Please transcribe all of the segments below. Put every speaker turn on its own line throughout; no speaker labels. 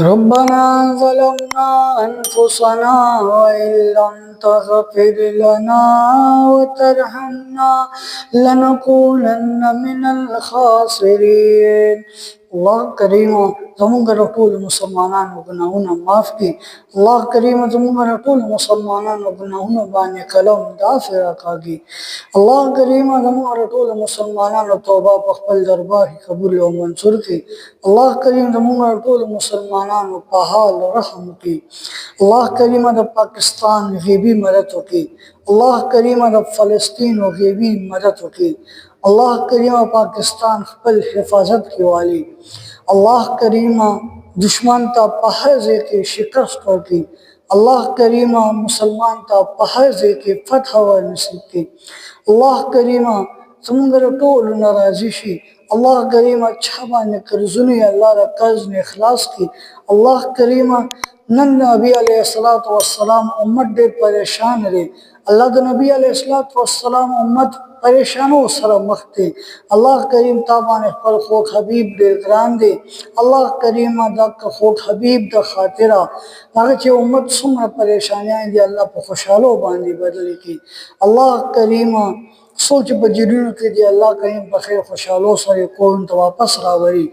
रब्बना ज़लमना अनफुसना वइन lump तग़फिर लना व तरहमना लनकूनन्न मिनल खासिरीन। अल्लाह करीम ज़मूंगा रटूल मुसलमानान गुनाहों माफ़ की। अल्लाह करीम ज़मूंगा रटूल मुसलमानान गुनाहों बाने कलम दाफ़िरा कागी। अल्लाह करीम ज़मूंगा रटूल मुसलमानान तौबा पख्पल दरबार कबूल व मंसूर की। अल्लाह करीम ज़मूंगा रटूल मुसलमानान पहाल रहम की। अल्लाह करीम द पाकिस्तान गीबी मदद की। अल्लाह करीम द फ़लस्तीन गीबी मदद की। अल्लाह करीम पाकिस्तान खपल हिफाजत की वाली। अल्लाह करीम दुश्मन ता पहज़े के शिकस्त की। अल्लाह करीम मुसलमान ता पहज़े के फतह व नसीब की। अल्लाह करीम ज़मूंगा टोल नाराज़ी। अल्लाह करीम अच्छा बाने कर्ज़ुनी अल्लाह दा कर्ज़ ने इखलास की। अल्लाह करीम नन नबी अलैहिस्सलातु वस्सलाम उम्मत दे परेशान रे। अल्लाह दा नबी अलैहिस्सलातु वस्सलाम उम्मत परेशानों सर मखते। अल्लाह करीम ताबान पर खोक हबीब दे ग्रान दे। अल्लाह करीम दा खोक हबीब दा खातिरा ताकि चे उम्मत सुमर परेशानियां दी अल्लाह पर खुशहालो बांधी बदल की। अल्लाह करीम सोच बजरीन के दिए अल्लाह करीम बखैर खुशहालो सरे कौन तो वापस रावरी।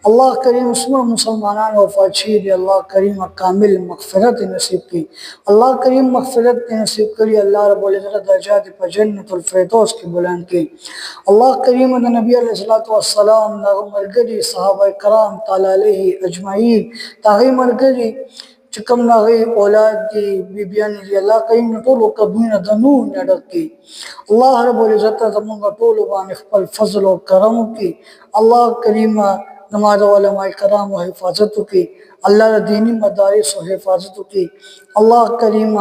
अल्लाह करीम उसमें मुसलमानान वफाची दे अल्लाह करीम कामिल मग़फ़िरत नसीब की। अल्लाह करीम मग़फ़िरत नसीब करी। अल्लाह रब्बुल इज़्ज़त दर्जात पर जन्नतुल फ़िरदौस की बुलंद की। अल्लाह करीम नबी अलैहिस्सलातु वस्सलाम मरगरी सहाबा कराम ताला अलैहि अजमईन ताग़ी मरगरी चिकम नाग़ी औलाद दी बीबियान दी अल्लाह करीम टोलो कबीर दनू नडक की। अल्लाह रब्बुल इज़्ज़त ज़मूंगा टोलो बाने खपल फज़ल व करम की। अल्लाह करीम नमाज उलमा कराम व हिफाजत की। अल्लाह दीनी मदारिस व हिफाजत की। अल्लाह करीम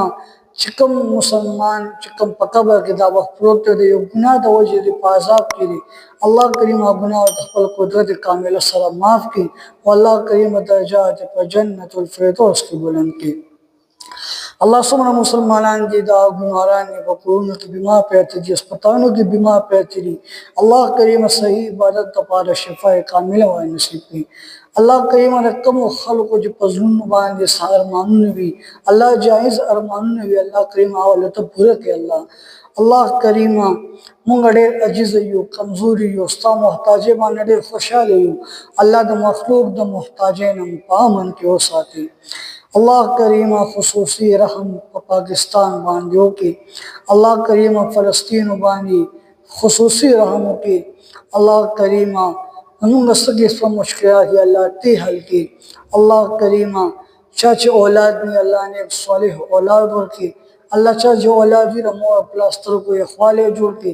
चिकम मुसलमान चिकम पकबर के दावा प्रोत दे गुनाह द वजह दे पाजाब की। अल्लाह करीम गुनाह खपल कुदरत कामिल सरा माफ़ की। अल्लाह करीम दर्जात पर जन्नतुल फ़िरदौस की बुलंद की। अल्लाह सुमन मुसलमानान दी दा गुनारान ने बकरून की बीमार पैती दी अस्पतालों की बीमार पैती दी। अल्लाह करीम सही इबादत तपारा शिफा कामिल व नसीब की। अल्लाह करीम रकम व खल्क़ जो पज़ुन बांधे सार मानून भी अल्लाह जायज़ अरमानून भी अल्लाह करीम आवल तो पूरा के अल्लाह। अल्लाह करीम मुंगड़े अजीज़ यो कमज़ोरी यो उस्ता मोहताजे बानडे खुशहाल यो अल्लाह द मखलूक द मोहताजे नम पामन के हो साथी। अल्लाह करीम खुसूसी रहम पाकिस्तान बांधियों की। अल्लाह करीम फ़लस्तीन बांधी खुसूसी रहम की। अल्लाह करीम सगी मुश्किल अल्लाह ती हल की। अल्लाह करीम चाचे औलाद में अल्लाह ने एक सालिह औलाद और की। अल्लाह चा जो औलाद भी रमो प्लास्टर को ख्वाले जोड़ के।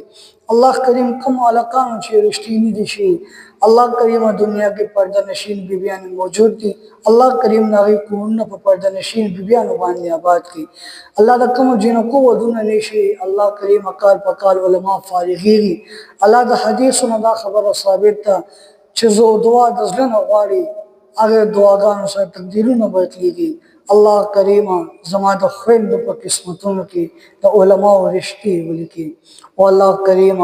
अल्लाह करीम कम अलकान छे रिश्तीनी दिशी। अल्लाह करीम दुनिया के पर्दा नशीन बीबियान मौजूद थी। अल्लाह करीम नागी कुन पर पर्दा नशीन बीबियान बानी आबाद की। अल्लाह दा कम जिन को वदुन निशी। अल्लाह करीम अकाल पकाल उलमा फारिगी। अल्लाह दा हदीस नदा खबर साबित था चीज़ो दुआ दजलन वारी अगर दुआगान से तकदीरों न बदलेगी। अल्लाह करीम जमा द खैर द किस्मतों की द उलमा व रिश्ती वली की। अल्लाह करीम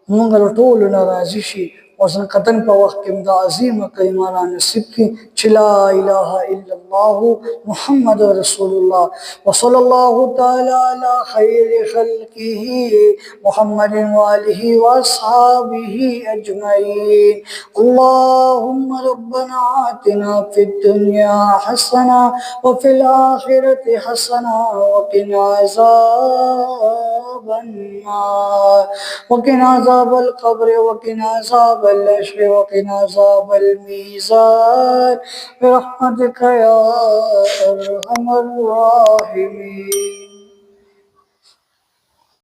मंगल टोल नाराज़ी वसन कतन पर वक्त इमदा अजीम करीमाना नसीब की। ला इलाहा इल्लल्लाह मुहम्मद रसूलुल्लाह व सल्लल्लाहु तआला अला खैरि खल्किही मुहम्मदिन व आलिहि व अस्हाबिही अजमईन। अल्लाहुम्मा रब्बना आतिना फिद दुनिया हसना व फिल आखिरति हसना व क़िना अज़ाबन नार व क़िना अज़ाबल क़ब्र व क़िना अज़ाबल हश्र व क़िना अज़ाबल मीज़ान बिरहमतिका या अरहमर राहिमीन।